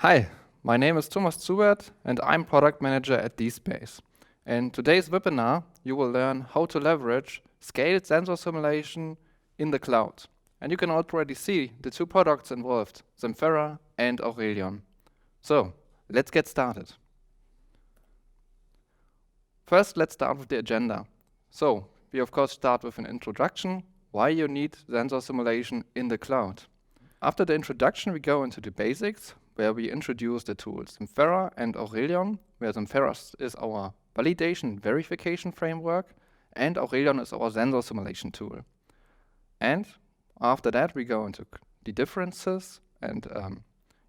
Hi, my name is Thomas Zubert and I'm product manager at dSPACE. In today's webinar, you will learn how to leverage scaled sensor simulation in the cloud. And you can already see the two products involved, SIMPHERA and AURELION. So, let's get started. First, let's start with the agenda. So, we of course start with an introduction, why you need sensor simulation in the cloud. After the introduction, we go into the basics, where we introduce the tools SIMPHERA and AURELION, where SIMPHERA is our validation verification framework, and AURELION is our sensor simulation tool. And after that, we go into the differences and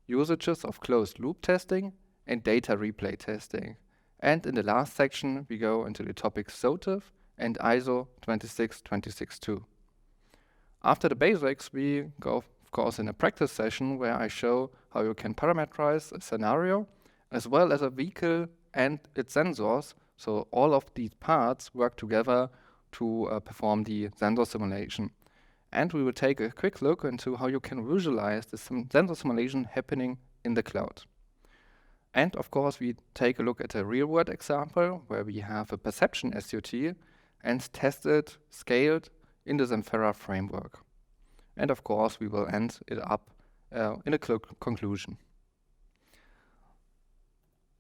usages of closed loop testing and data replay testing. And in the last section, we go into the topics SOTIF and ISO 26262. After the basics, we go, of course, in a practice session where I show how you can parameterize a scenario as well as a vehicle and its sensors. So all of these parts work together to perform the sensor simulation. And we will take a quick look into how you can visualize the sensor simulation happening in the cloud. And of course, we take a look at a real-world example where we have a perception SUT and test it scaled in the SIMPHERA framework. And of course, we will end it up in a conclusion.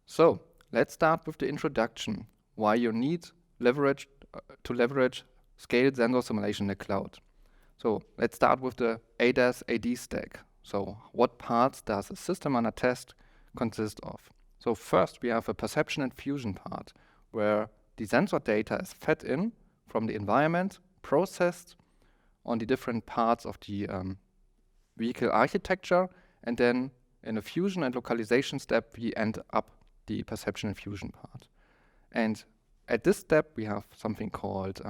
So let's start with the introduction, why you need to leverage scaled sensor simulation in the cloud. So let's start with the ADAS AD stack. So what parts does a system under test consist of? So first we have a perception and fusion part, where the sensor data is fed in from the environment, processed on the different parts of the vehicle architecture, and then in a fusion and localization step, we end up the perception and fusion part. And at this step, we have something called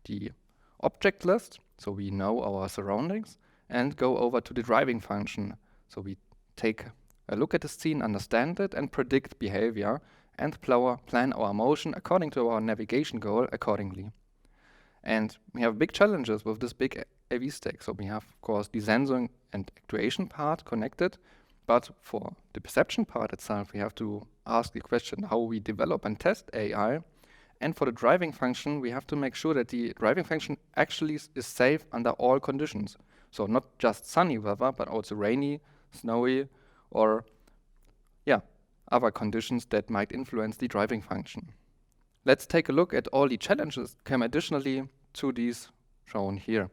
the object list. So we know our surroundings and go over to the driving function. So we take a look at the scene, understand it, and predict behavior and plan our motion according to our navigation goal accordingly. And we have big challenges with this big AV stack. So we have, of course, the sensing and actuation part connected. But for the perception part itself, we have to ask the question how we develop and test AI. And for the driving function, we have to make sure that the driving function actually is safe under all conditions. So not just sunny weather, but also rainy, snowy, or other conditions that might influence the driving function. Let's take a look at all the challenges that come additionally to these shown here.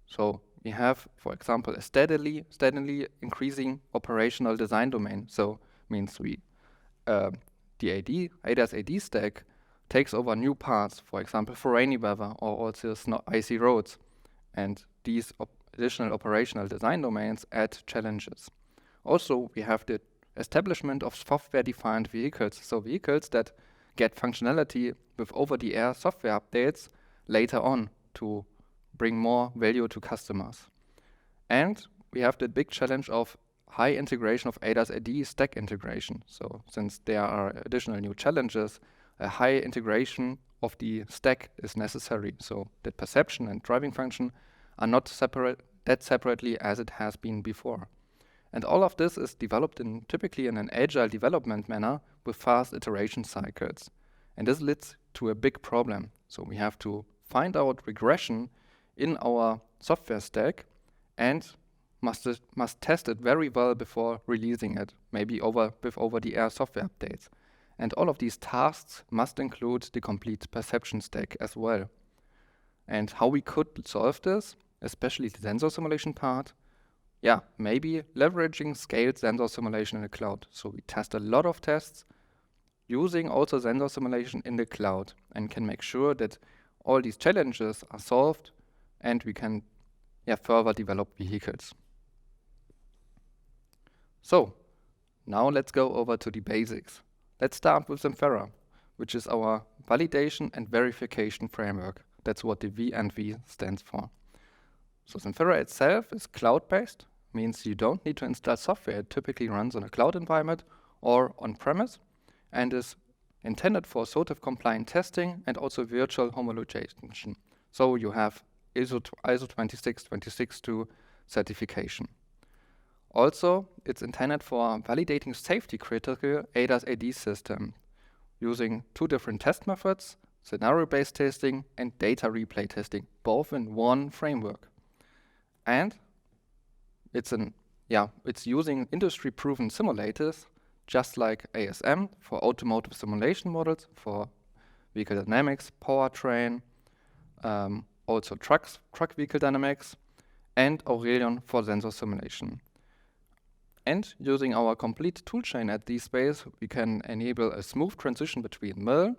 So we have, for example, a steadily increasing operational design domain. So means the ADAS AD stack takes over new parts, for example, for rainy weather or also icy roads. And these additional operational design domains add challenges. Also, we have the establishment of software-defined vehicles, so vehicles that get functionality with over-the-air software updates later on to bring more value to customers. And we have the big challenge of high integration of ADAS AD stack integration. So since there are additional new challenges, a high integration of the stack is necessary, so that perception and driving function are not separately as it has been before. And all of this is developed typically in an agile development manner with fast iteration cycles. And this leads to a big problem. So we have to find out regression in our software stack and must test it very well before releasing it, maybe with over-the-air software updates. And all of these tasks must include the complete perception stack as well. And how we could solve this, especially the sensor simulation part, maybe leveraging scaled sensor simulation in the cloud. So we test a lot of tests using also sensor simulation in the cloud and can make sure that all these challenges are solved and we can further develop vehicles. So now let's go over to the basics. Let's start with SIMPHERA, which is our validation and verification framework. That's what the V&V stands for. So SIMPHERA itself is cloud-based, means you don't need to install software. It typically runs on a cloud environment or on-premise and is intended for SOTIF compliant testing and also virtual homologation. So you have ISO 26262 certification. Also, it's intended for validating safety-critical ADAS AD system using two different test methods, scenario-based testing and data replay testing, both in one framework. And it's using industry-proven simulators, just like ASM for automotive simulation models for vehicle dynamics, powertrain, also truck vehicle dynamics, and AURELION for sensor simulation. And using our complete toolchain at dSPACE, we can enable a smooth transition between MIL,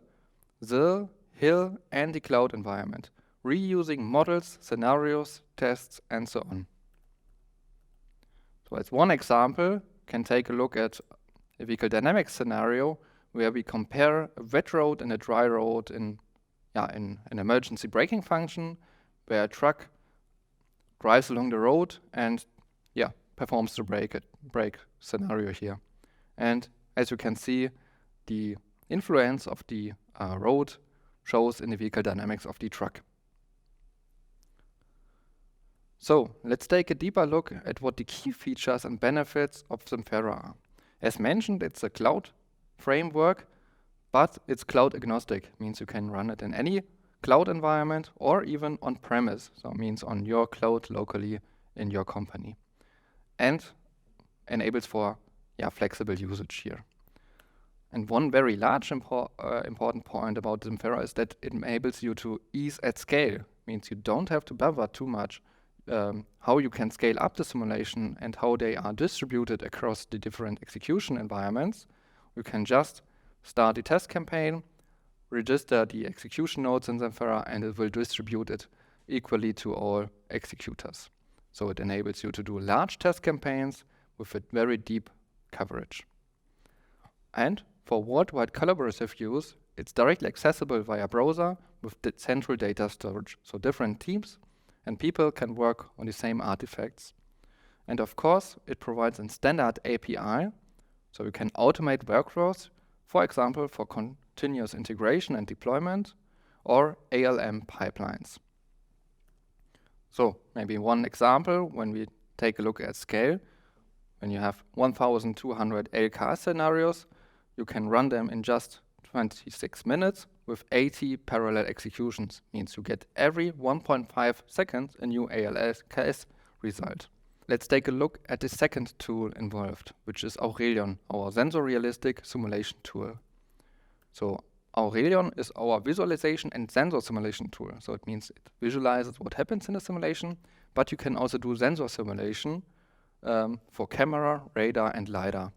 ZIL, HIL, and the cloud environment, reusing models, scenarios, tests, and so on. So as one example, can take a look at a vehicle dynamics scenario where we compare a wet road and a dry road in an emergency braking function, where a truck drives along the road and performs the brake scenario here. And as you can see, the influence of the road shows in the vehicle dynamics of the truck. So let's take a deeper look at what the key features and benefits of SIMPHERA are. As mentioned, it's a cloud framework, but it's cloud agnostic, means you can run it in any cloud environment or even on-premise, so it means on your cloud locally in your company, and enables for flexible usage here. And one very large important point about SIMPHERA is that it enables you to ease at scale, means you don't have to bother too much how you can scale up the simulation and how they are distributed across the different execution environments. You can just start the test campaign, register the execution nodes in SIMPHERA, and it will distribute it equally to all executors. So it enables you to do large test campaigns with a very deep coverage. And for worldwide collaborative use, it's directly accessible via browser with central data storage. So different teams and people can work on the same artifacts. And of course, it provides a standard API, so you can automate workflows, for example, for continuous integration and deployment, or ALM pipelines. So maybe one example, when we take a look at scale, when you have 1,200 LK scenarios, you can run them in just 26 minutes with 80 parallel executions. Means you get every 1.5 seconds a new ALS result. Let's take a look at the second tool involved, which is AURELION, our sensor-realistic simulation tool. So AURELION is our visualization and sensor simulation tool. So it means it visualizes what happens in the simulation, but you can also do sensor simulation for camera, radar, and LiDAR.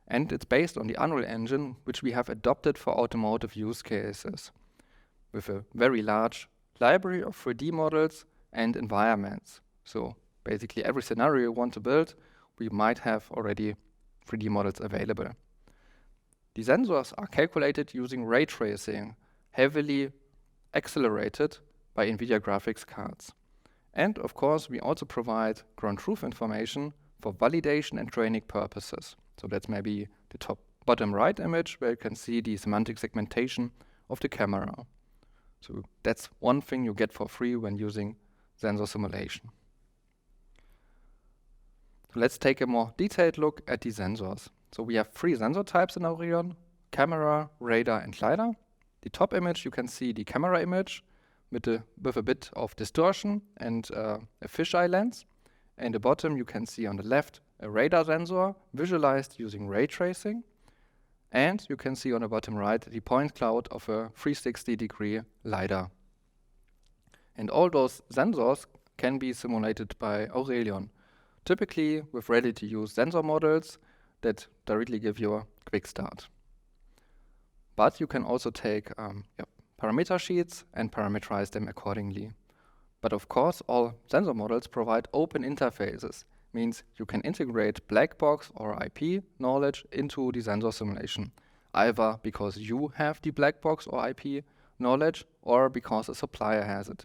And it's based on the Unreal Engine, which we have adopted for automotive use cases, with a very large library of 3D models and environments. So basically every scenario you want to build, we might have already 3D models available. The sensors are calculated using ray tracing, heavily accelerated by NVIDIA graphics cards. And of course, we also provide ground truth information for validation and training purposes. So that's maybe the bottom right image where you can see the semantic segmentation of the camera. So that's one thing you get for free when using sensor simulation. So let's take a more detailed look at the sensors. So we have 3 sensor types in AURELION: camera, radar, and LiDAR. The top image, you can see the camera image with a bit of distortion and a fisheye lens. And the bottom, you can see on the left a radar sensor visualized using ray tracing. And you can see on the bottom right the point cloud of a 360-degree LiDAR. And all those sensors can be simulated by AURELION, typically with ready-to-use sensor models that directly give you a quick start. But you can also take parameter sheets and parameterize them accordingly. But of course, all sensor models provide open interfaces, means you can integrate black box or IP knowledge into the sensor simulation, either because you have the black box or IP knowledge or because a supplier has it.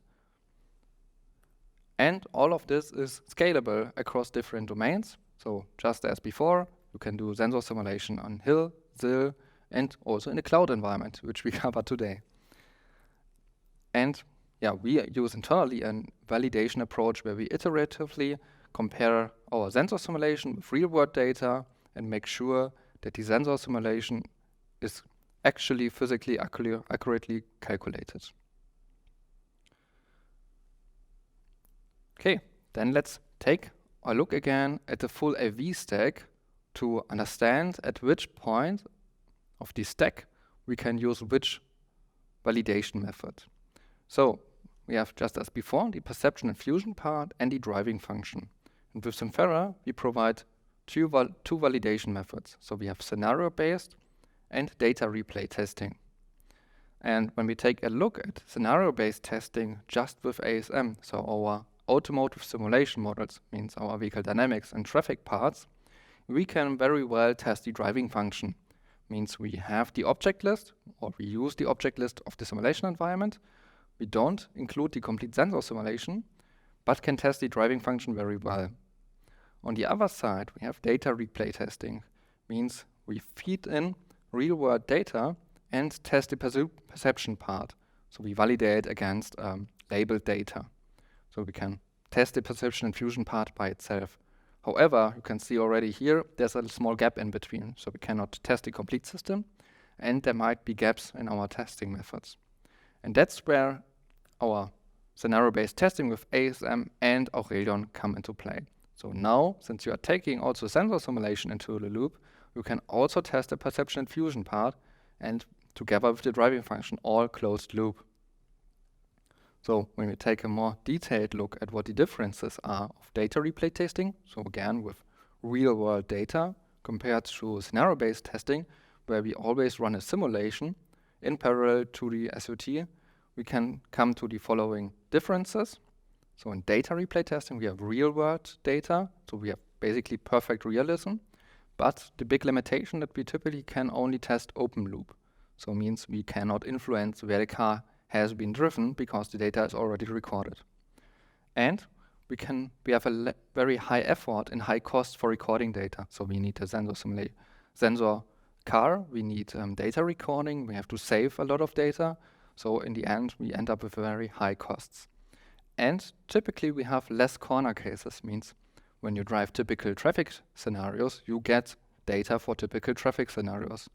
And all of this is scalable across different domains. So just as before, you can do sensor simulation on HIL, ZIL, and also in the cloud environment, which we cover today. And we use internally a validation approach where we iteratively compare our sensor simulation with real-world data and make sure that the sensor simulation is actually physically accurately calculated. Okay, then let's take a look again at the full AV stack to understand at which point of the stack we can use which validation method. So we have, just as before, the perception and fusion part and the driving function. And with SIMPHERA, we provide two validation methods. So we have scenario-based and data replay testing. And when we take a look at scenario-based testing just with ASM, so our automotive simulation models, means our vehicle dynamics and traffic parts, we can very well test the driving function. Means we have the object list, or we use the object list of the simulation environment. We don't include the complete sensor simulation, but can test the driving function very well. On the other side, we have data replay testing. Means we feed in real-world data and test the perception part. So we validate against labeled data. So we can test the perception and fusion part by itself. However, you can see already here, there's a small gap in between. So we cannot test the complete system, and there might be gaps in our testing methods. And that's where our scenario-based testing with ASM and AURELION come into play. So now, since you are taking also sensor simulation into the loop, you can also test the perception and fusion part, and together with the driving function, all closed loop. So when we take a more detailed look at what the differences are of data replay testing, so again with real-world data compared to scenario-based testing, where we always run a simulation in parallel to the SOT, we can come to the following differences. So in data replay testing, we have real-world data, so we have basically perfect realism, but the big limitation that we typically can only test open loop. So it means we cannot influence where the car has been driven because the data is already recorded. And we have a very high effort and high cost for recording data. So we need a sensor car, we need data recording, we have to save a lot of data. So in the end, we end up with very high costs. And typically we have less corner cases, means when you drive typical traffic scenarios, you get data for typical traffic scenarios.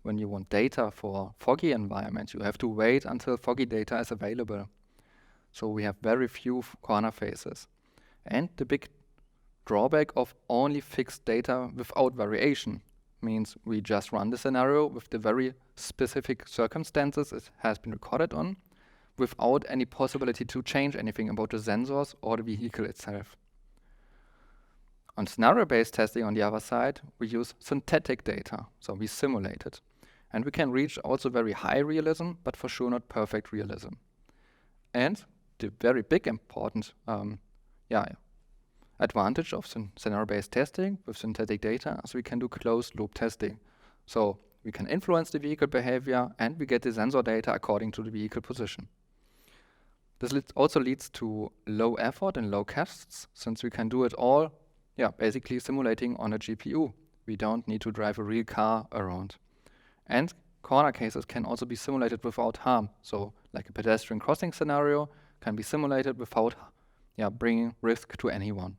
When you want data for foggy environments, you have to wait until foggy data is available. So we have very few corner faces. And the big drawback of only fixed data without variation means we just run the scenario with the very specific circumstances it has been recorded on, without any possibility to change anything about the sensors or the vehicle itself. On scenario-based testing, on the other side, we use synthetic data, so we simulate it. And we can reach also very high realism, but for sure not perfect realism. And the very big important advantage of scenario-based testing with synthetic data is we can do closed-loop testing. So we can influence the vehicle behavior, and we get the sensor data according to the vehicle position. This also leads to low effort and low costs, since we can do it all basically simulating on a GPU. We don't need to drive a real car around. And corner cases can also be simulated without harm. So like a pedestrian crossing scenario can be simulated without bringing risk to anyone.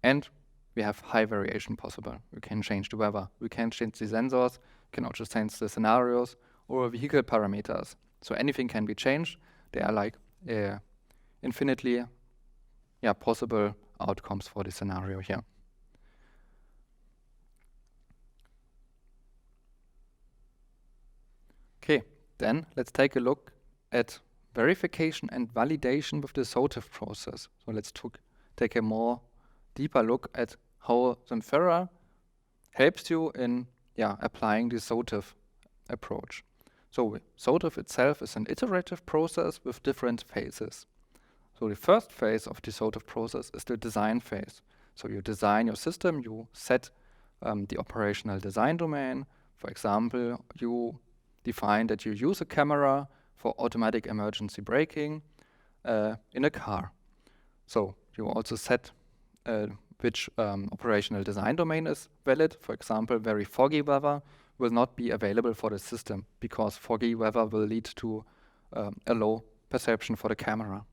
And we have high variation possible. We can change the weather, we can change the sensors, we can also change the scenarios or vehicle parameters. So anything can be changed. There are like infinitely possible outcomes for the scenario here. Okay, then let's take a look at verification and validation with the SOTIF process. So let's take a more deeper look at how SIMPHERA helps you in applying the SOTIF approach. So SOTIF itself is an iterative process with different phases. So the first phase of the SOTIF process is the design phase. So you design your system, you set the operational design domain. For example, you define that you use a camera for automatic emergency braking in a car. So you also set which operational design domain is valid. For example, very foggy weather will not be available for the system because foggy weather will lead to a low perception for the camera.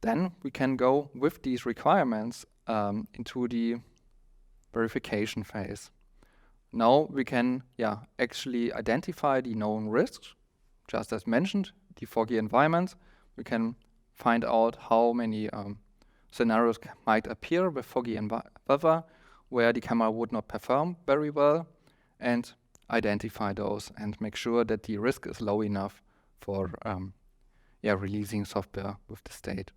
Then we can go with these requirements into the verification phase. Now we can actually identify the known risks, just as mentioned, the foggy environment. We can find out how many scenarios might appear with foggy weather where the camera would not perform very well, and identify those and make sure that the risk is low enough for releasing software with the state.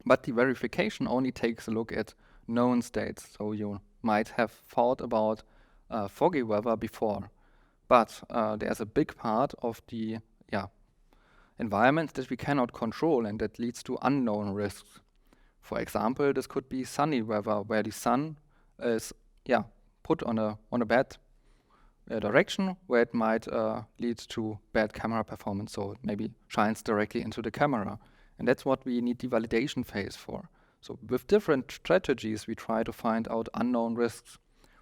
But the verification only takes a look at known states, so you might have thought about foggy weather before, but there's a big part of the environment that we cannot control and that leads to unknown risks. For example, this could be sunny weather where the sun is put on a bad direction where it might lead to bad camera performance, so it maybe shines directly into the camera. And that's what we need the validation phase for. So with different strategies, we try to find out unknown risks.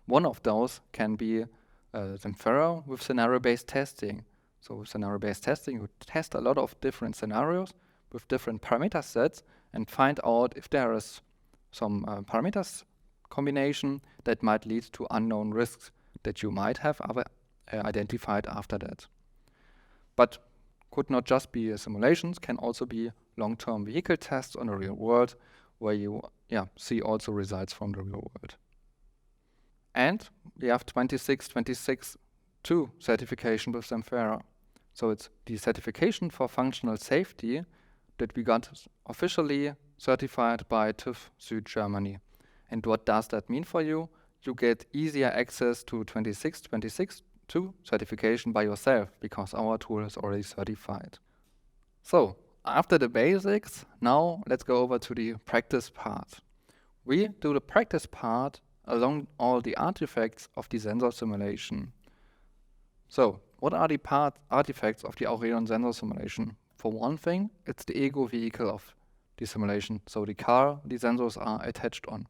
One of those can be SIMPHERA with scenario-based testing. So with scenario-based testing, you test a lot of different scenarios with different parameter sets and find out if there is some parameters combination that might lead to unknown risks that you might have identified after that. But could not just be simulations, can also be long-term vehicle tests on the real world where you see also results from the real world. And we have 26262 certification with SIMPHERA. So it's the certification for functional safety that we got officially certified by TÜV Süd Germany. And what does that mean for you? You get easier access to 26262 certification by yourself because our tool is already certified. So after the basics, now let's go over to the practice part. We do the practice part along all the artifacts of the sensor simulation. So what are the artifacts of the AURELION sensor simulation? For one thing, it's the ego vehicle of the simulation, so the car the sensors are attached on.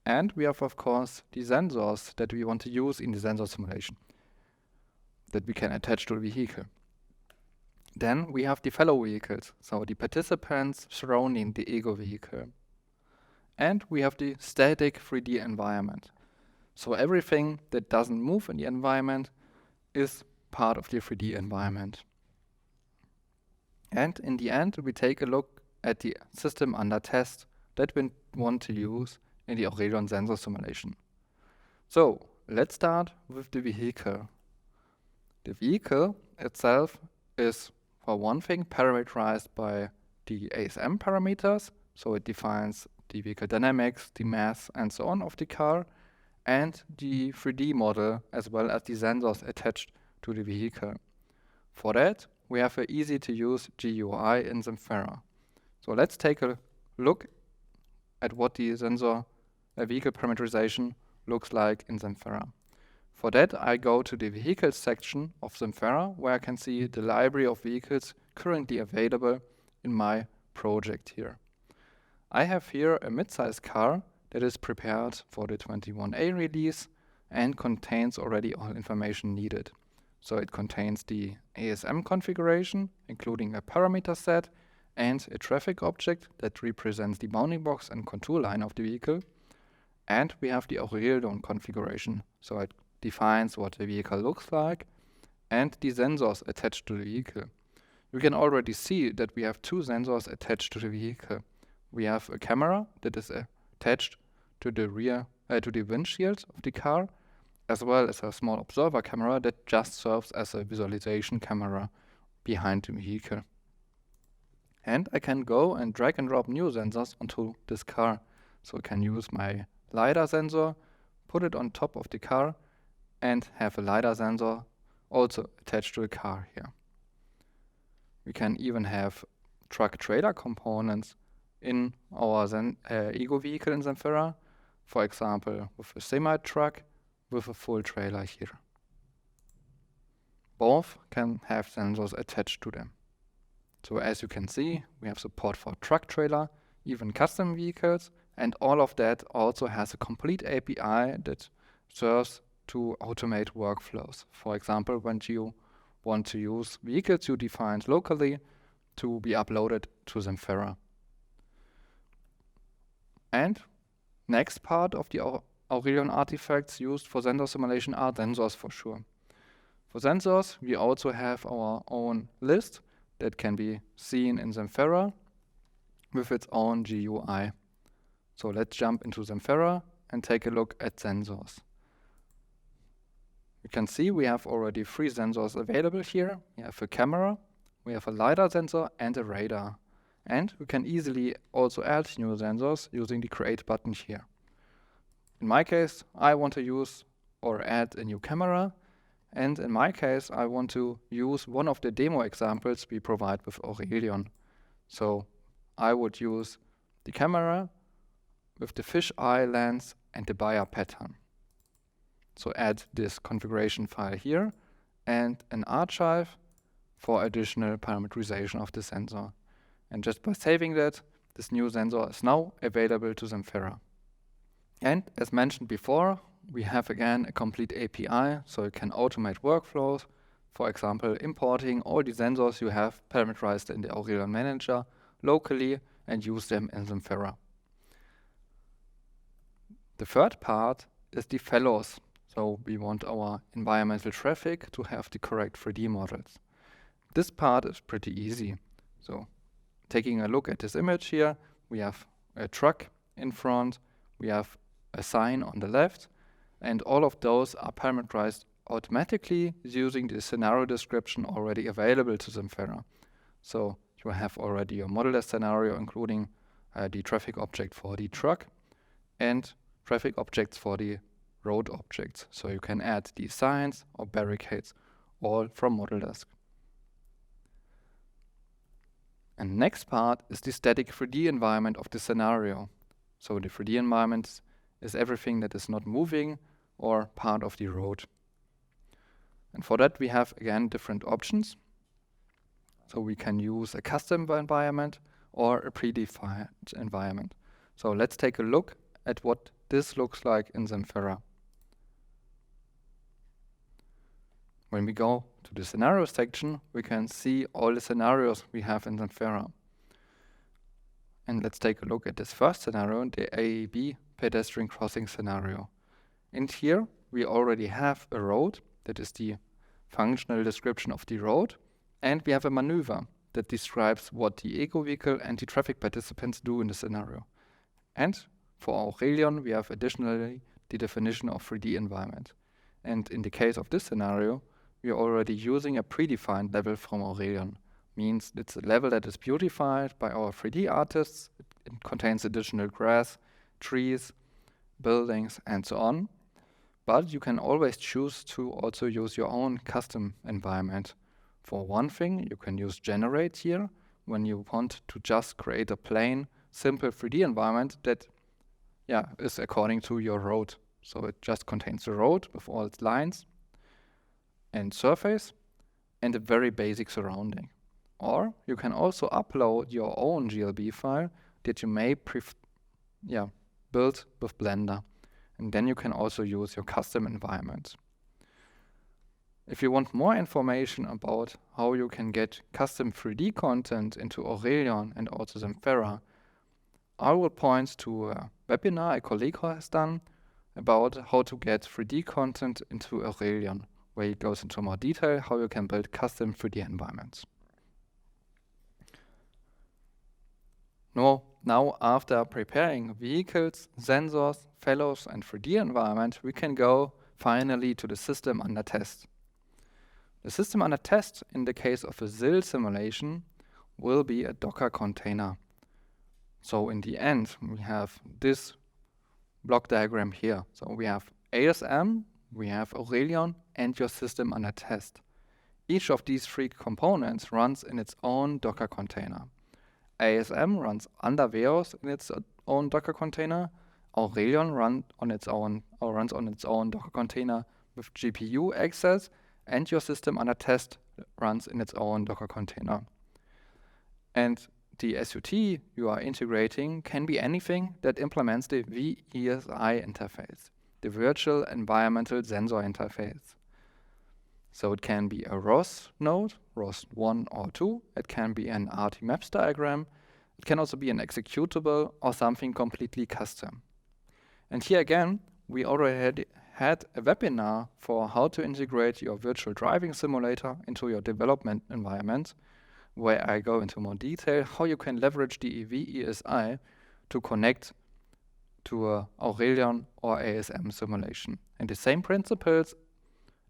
And we have, of course, the sensors that we want to use in the sensor simulation that we can attach to the vehicle. Then we have the fellow vehicles, so the participants surrounding the ego vehicle. And we have the static 3D environment. So everything that doesn't move in the environment is part of the 3D environment. And in the end, we take a look at the system under test that we want to use in the AURELION sensor simulation. So let's start with the vehicle. The vehicle itself is, for one thing, parameterized by the ASM parameters, so it defines the vehicle dynamics, the mass, and so on of the car, and the 3D model as well as the sensors attached to the vehicle. For that, we have an easy-to-use GUI in SIMPHERA. So let's take a look at what the vehicle parameterization looks like in SIMPHERA. For that, I go to the vehicles section of SIMPHERA, where I can see the library of vehicles currently available in my project here. I have here a mid-size car that is prepared for the 21A release and contains already all information needed. So it contains the ASM configuration, including a parameter set and a traffic object that represents the bounding box and contour line of the vehicle. And we have the AURELION configuration, so it defines what the vehicle looks like and the sensors attached to the vehicle. You can already see that we have two sensors attached to the vehicle. We have a camera that is attached to the windshield of the car, as well as a small observer camera that just serves as a visualization camera behind the vehicle. And I can go and drag and drop new sensors onto this car. So I can use my LiDAR sensor, put it on top of the car, and have a LiDAR sensor also attached to the car here. We can even have truck-trailer components in our ego vehicle in SIMPHERA, for example with a semi-truck with a full trailer here. Both can have sensors attached to them. So as you can see, we have support for truck trailer, even custom vehicles, and all of that also has a complete API that serves to automate workflows. For example, when you want to use vehicles you defined locally to be uploaded to SIMPHERA. And next part of the AURELION artifacts used for sensor simulation are sensors for sure. For sensors, we also have our own list that can be seen in SIMPHERA with its own GUI. So let's jump into SIMPHERA and take a look at sensors. You can see we have already 3 sensors available here. We have a camera, we have a LiDAR sensor and a radar. And we can easily also add new sensors using the Create button here. In my case, I want to use or add a new camera. And in my case, I want to use one of the demo examples we provide with AURELION. So I would use the camera with the fisheye lens and the Bayer pattern. So add this configuration file here and an archive for additional parameterization of the sensor. And just by saving that, this new sensor is now available to SIMPHERA. And as mentioned before, we have again a complete API, so you can automate workflows. For example, importing all the sensors you have parameterized in the AURELION manager locally and use them in SIMPHERA. The third part is the fellows. So we want our environmental traffic to have the correct 3D models. This part is pretty easy. So taking a look at this image here, we have a truck in front, we have a sign on the left, and all of those are parameterized automatically using the scenario description already available to SIMPHERA. So you have already your modelized scenario, including the traffic object for the truck and traffic objects for the road objects. So you can add these signs or barricades all from ModelDesk. And next part is the static 3D environment of the scenario. So the 3D environment is everything that is not moving or part of the road. And for that we have again different options. So we can use a custom environment or a predefined environment. So let's take a look at what this looks like in SIMPHERA. When we go to the scenario section, we can see all the scenarios we have in SIMPHERA. And let's take a look at this first scenario, the AEB pedestrian crossing scenario. And here we already have a road, that is the functional description of the road, and we have a maneuver that describes what the eco vehicle and the traffic participants do in the scenario. And for AURELION, we have additionally the definition of 3D environment. And in the case of this scenario, we are already using a predefined level from AURELION. Means it's a level that is beautified by our 3D artists. It contains additional grass, trees, buildings, and so on. But you can always choose to also use your own custom environment. For one thing, you can use generate here when you want to just create a plain, simple 3D environment that is according to your road. So it just contains the road with all its lines and surface and a very basic surrounding. Or you can also upload your own GLB file that you may build with Blender. And then you can also use your custom environment. If you want more information about how you can get custom 3D content into AURELION and also SIMPHERA, I will point to a webinar a colleague has done about how to get 3D content into AURELION, where he goes into more detail how you can build custom 3D environments. Now after preparing vehicles, sensors, fellows and 3D environment, we can go finally to the system under test. The system under test in the case of a SIL simulation will be a Docker container. So in the end, we have this block diagram here. So we have ASM, we have AURELION and your system under test. Each of these 3 components runs in its own Docker container. ASM runs under VEOS in its own Docker container. AURELION runs on its own Docker container with GPU access, and your system under test runs in its own Docker container. And the SUT you are integrating can be anything that implements the VESI interface, the Virtual Environmental Sensor Interface. So it can be a ROS node, ROS 1 or 2. It can be an RT maps diagram. It can also be an executable or something completely custom. And here again, we already had a webinar for how to integrate your virtual driving simulator into your development environment, where I go into more detail how you can leverage DEV ESI to connect to a AURELION or ASM simulation. And the same principles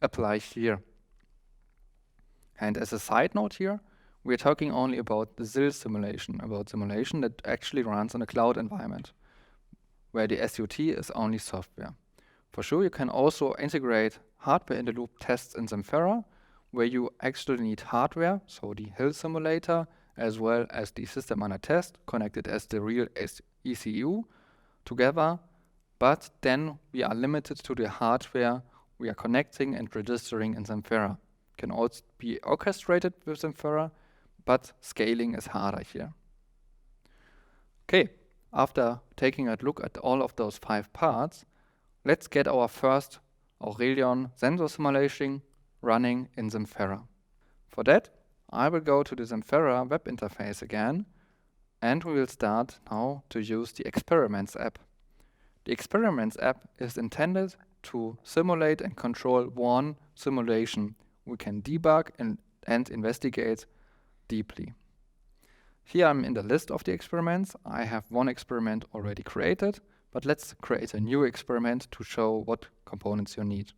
apply here. And as a side note here, we're talking only about the SIL simulation, about simulation that actually runs in a cloud environment, where the SUT is only software. For sure, you can also integrate hardware-in-the-loop tests in SIMPHERA, where you actually need hardware, so the hill simulator, as well as the system under test, connected as the real ECU together, but then we are limited to the hardware we are connecting and registering in SIMPHERA. Can also be orchestrated with SIMPHERA, but scaling is harder here. Okay, after taking a look at all of those 5 parts, let's get our first AURELION sensor simulation running in SIMPHERA. For that, I will go to the SIMPHERA web interface again, and we will start now to use the Experiments app. The Experiments app is intended to simulate and control one simulation we can debug and investigate deeply. Here I'm in the list of the experiments. I have one experiment already created, but let's create a new experiment to show what components you need.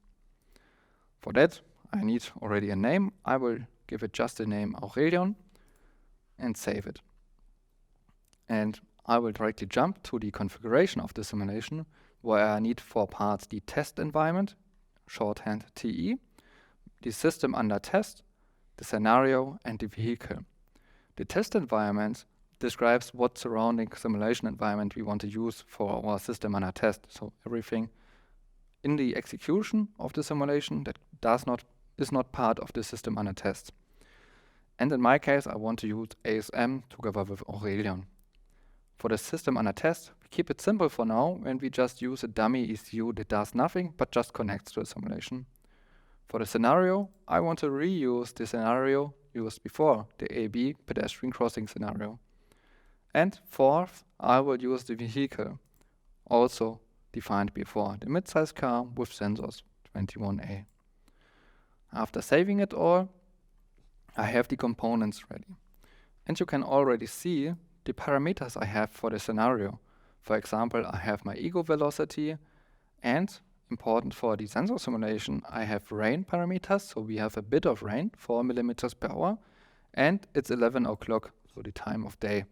For that, I need already a name. I will give it just the name AURELION and save it. And I will directly jump to the configuration of the simulation, where I need 4 parts: the test environment, shorthand TE, the system under test, the scenario, and the vehicle. The test environment describes what surrounding simulation environment we want to use for our system under test. So everything in the execution of the simulation that is not part of the system under test. And in my case, I want to use ASM together with AURELION. For the system under test, we keep it simple for now, and we just use a dummy ECU that does nothing but just connects to a simulation. For the scenario, I want to reuse the scenario used before, the AB pedestrian crossing scenario. And fourth, I will use the vehicle, also defined before, the midsize car with sensors 21A. After saving it all, I have the components ready. And you can already see the parameters I have for the scenario. For example, I have my ego velocity, and important for the sensor simulation, I have rain parameters, so we have a bit of rain, 4 millimeters per hour, and it's 11 o'clock, so the time of day.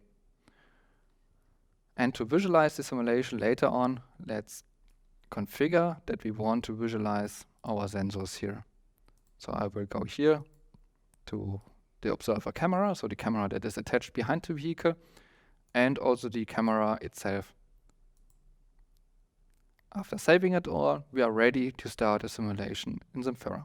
And to visualize the simulation later on, let's configure that we want to visualize our sensors here. So I will go here to the observer camera, so the camera that is attached behind the vehicle, and also the camera itself. After saving it all, we are ready to start a simulation in SIMPHERA.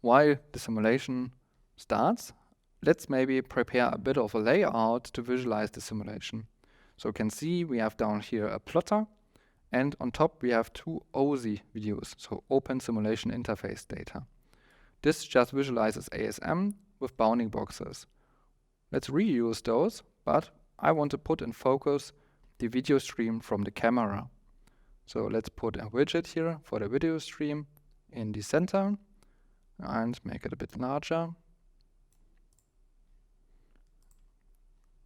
While the simulation starts, let's maybe prepare a bit of a layout to visualize the simulation. So you can see we have down here a plotter, and on top we have 2 OSI views, so Open Simulation Interface data. This just visualizes ASM with bounding boxes. Let's reuse those, but I want to put in focus the video stream from the camera. So let's put a widget here for the video stream in the center and make it a bit larger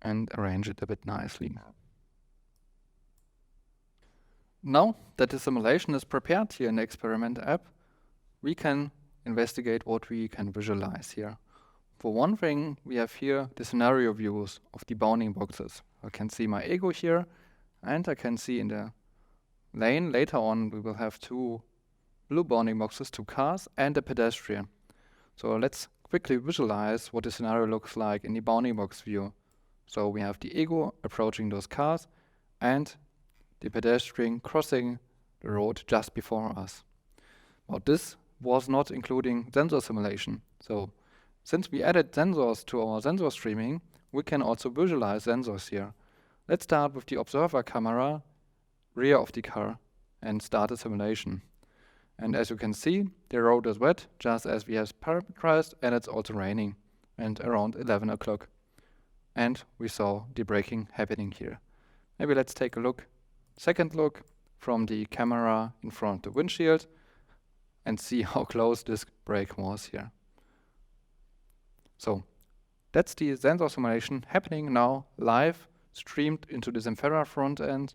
and arrange it a bit nicely. Now that the simulation is prepared here in the experiment app, we can investigate what we can visualize here. For one thing, we have here the scenario views of the bounding boxes. I can see my ego here, and I can see in the lane later on we will have 2 blue bounding boxes, 2 cars, and a pedestrian. So let's quickly visualize what the scenario looks like in the bounding box view. So we have the ego approaching those cars and the pedestrian crossing the road just before us. Now this was not including sensor simulation. So since we added sensors to our sensor streaming, we can also visualize sensors here. Let's start with the observer camera, rear of the car, and start a simulation. And as you can see, the road is wet, just as we have parameterized, and it's also raining, and around 11 o'clock. And we saw the braking happening here. Maybe let's take a second look from the camera in front of the windshield and see how close this brake was here. So that's the sensor simulation happening now live, streamed into the SIMPHERA front end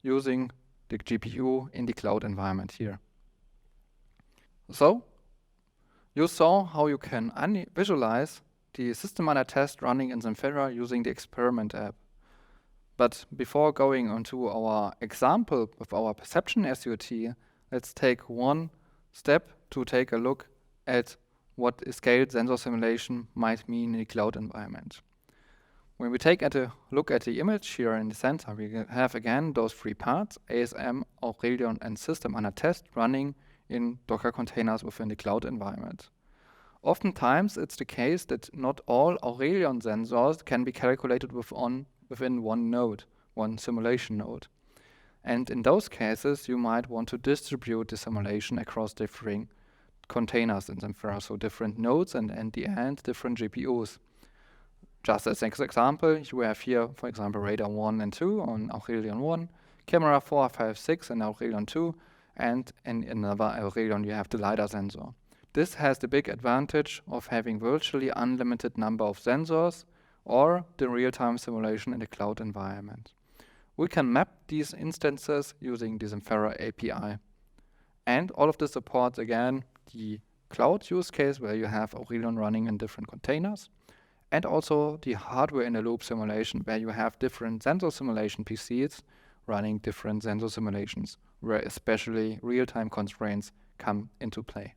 using the GPU in the cloud environment here. So you saw how you can visualize the system under test running in SIMPHERA using the experiment app. But before going on to our example of our perception SUT, let's take one step to take a look at what a scaled sensor simulation might mean in the cloud environment. When we take a look at the image here in the center, we have again those three parts, ASM, AURELION, and system under test running in Docker containers within the cloud environment. Oftentimes, it's the case that not all AURELION sensors can be calculated within one node, one simulation node. And in those cases, you might want to distribute the simulation across different containers in SIMPHERA, so different nodes and in the end, different GPUs. Just as an example, you have here, for example, radar 1 and 2 on AURELION 1, camera 4, 5, 6 in AURELION 2, and in another AURELION you have the LiDAR sensor. This has the big advantage of having virtually unlimited number of sensors or the real-time simulation in the cloud environment. We can map these instances using the SIMPHERA API. And all of this supports, again, the cloud use case where you have AURELION running in different containers, and also the hardware-in-a-loop simulation where you have different sensor simulation PCs running different sensor simulations, where especially real-time constraints come into play.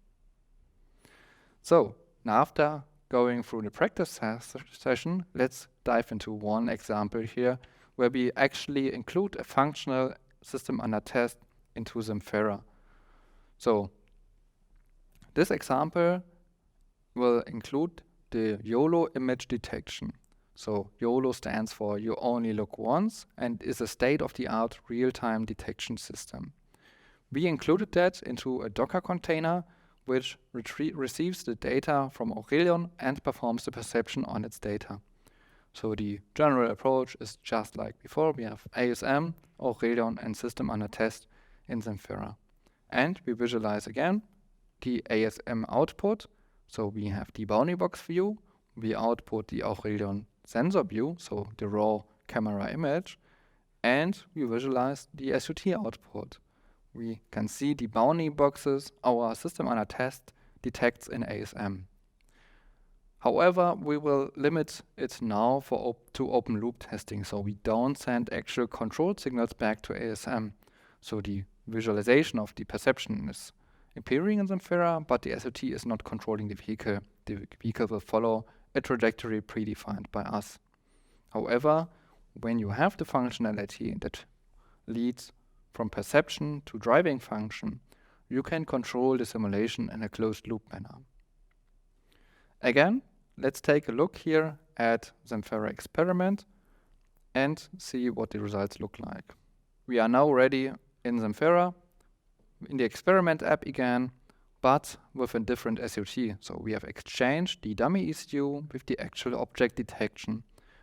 So, now after going through the practice session, let's dive into one example here where we actually include a functional system under test into SIMPHERA. So, this example will include the YOLO image detection. So YOLO stands for you only look once and is a state-of-the-art real-time detection system. We included that into a Docker container which receives the data from AURELION and performs the perception on its data. So the general approach is just like before. We have ASM, AURELION, and system under test in SIMPHERA. And we visualize again the ASM output. So we have the bounding box view. We output the AURELION sensor view, so the raw camera image, and we visualize the SUT output. We can see the bounding boxes our system under test detects in ASM. However, we will limit it now to open loop testing, so we don't send actual control signals back to ASM. So the visualization of the perception is appearing in SIMPHERA, but the SOT is not controlling the vehicle. The vehicle will follow a trajectory predefined by us. However, when you have the functionality that leads from perception to driving function, you can control the simulation in a closed loop manner. Again, let's take a look here at SIMPHERA experiment and see what the results look like. We are now ready in SIMPHERA, in the experiment app again, but with a different SUT. So we have exchanged the dummy ECU with the actual object detection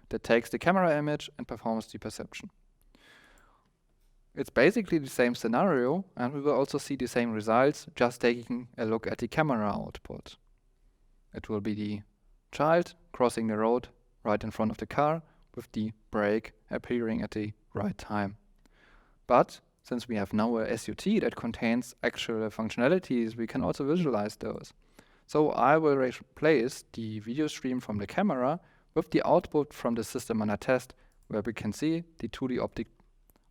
that takes the camera image and performs the perception. It's basically the same scenario, and we will also see the same results just taking a look at the camera output. It will be the child crossing the road right in front of the car with the brake appearing at the right time. But since we have now a SUT that contains actual functionalities, we can also visualize those. So I will replace the video stream from the camera with the output from the system under test, where we can see the 2D optic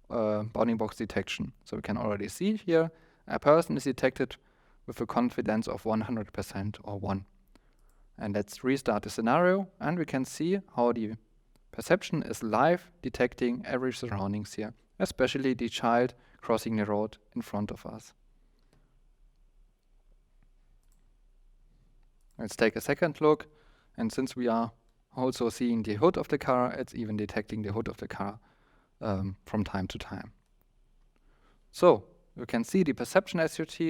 bounding box detection. So we can already see here a person is detected with a confidence of 100% or 1. And let's restart the scenario, and we can see how the perception is live detecting every surroundings here, especially the child crossing the road in front of us. Let's take a second look, and since we are also seeing the hood of the car, it's even detecting the hood of the car from time to time. So you can see the perception SUT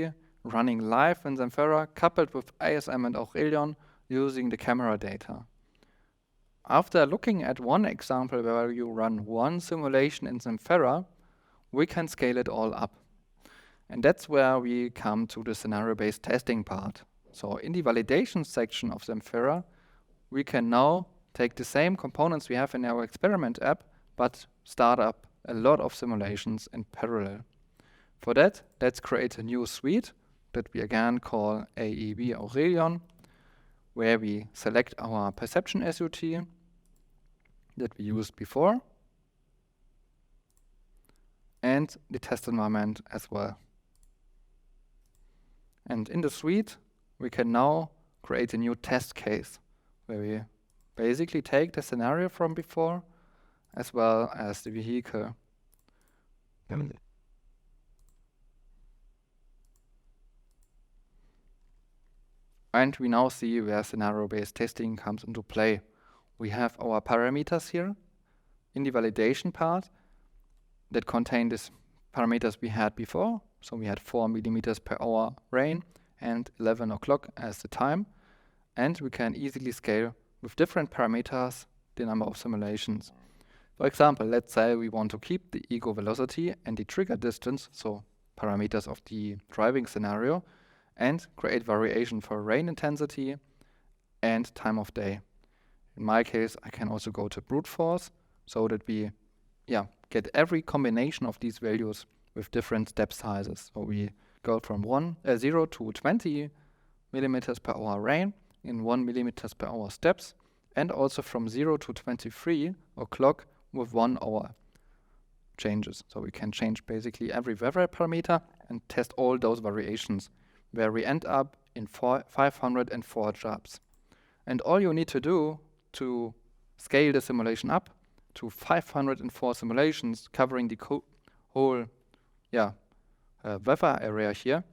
running live in SIMPHERA coupled with ASM and AURELION using the camera data. After looking at one example where you run one simulation in SIMPHERA, we can scale it all up. And that's where we come to the scenario-based testing part. So in the validation section of SIMPHERA, we can now take the same components we have in our experiment app, but start up a lot of simulations in parallel. For that, let's create a new suite that we again call AEB AURELION, where we select our perception SUT that we used before, and the test environment as well. And in the suite, we can now create a new test case, where we basically take the scenario from before, as well as the vehicle. And we now see where scenario-based testing comes into play. We have our parameters here in the validation part that contain these parameters we had before. So we had 4 millimeters per hour rain and 11 o'clock as the time. And we can easily scale with different parameters the number of simulations. For example, let's say we want to keep the ego velocity and the trigger distance, so parameters of the driving scenario, and create variation for rain intensity and time of day. In my case, I can also go to brute force so that we get every combination of these values with different step sizes. So we go from 0 to 20 millimeters per hour rain in 1 millimeters per hour steps, and also from 0 to 23 o'clock with 1 hour changes. So we can change basically every weather parameter and test all those variations, where we end up in 504 jobs. And all you need to do to scale the simulation up to 504 simulations covering the whole weather area here,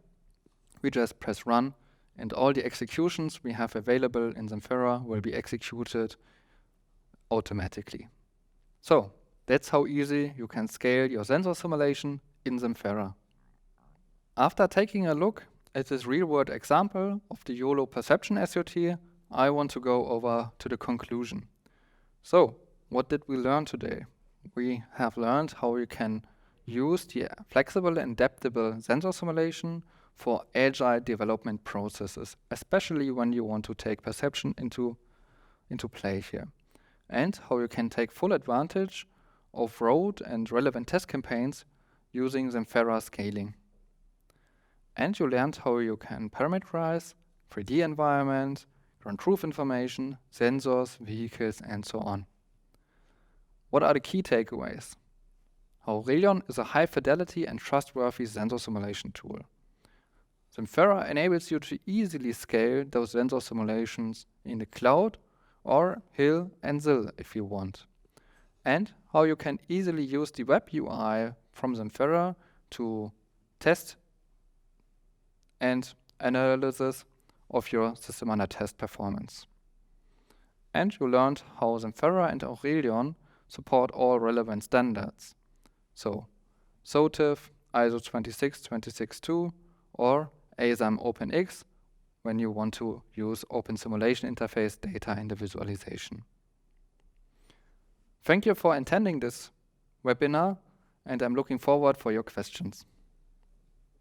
we just press run, and all the executions we have available in SIMPHERA will be executed automatically. So that's how easy you can scale your sensor simulation in SIMPHERA. After taking a look at this real-world example of the YOLO perception SUT, I want to go over to the conclusion. So, what did we learn today? We have learned how you can use the flexible and adaptable sensor simulation for agile development processes, especially when you want to take perception into play here. And how you can take full advantage of road and relevant test campaigns using SIMPHERA scaling. And you learned how you can parameterize 3D environment, ground truth information, sensors, vehicles, and so on. What are the key takeaways? AURELION is a high fidelity and trustworthy sensor simulation tool. SIMPHERA enables you to easily scale those sensor simulations in the cloud or hill and zill if you want. And how you can easily use the web UI from SIMPHERA to test and analysis of your system under test performance. And you learned how SIMPHERA and AURELION support all relevant standards. So SOTIF, ISO 26262, or ASM OpenX when you want to use open simulation interface data in the visualization. Thank you for attending this webinar, and I'm looking forward for your questions.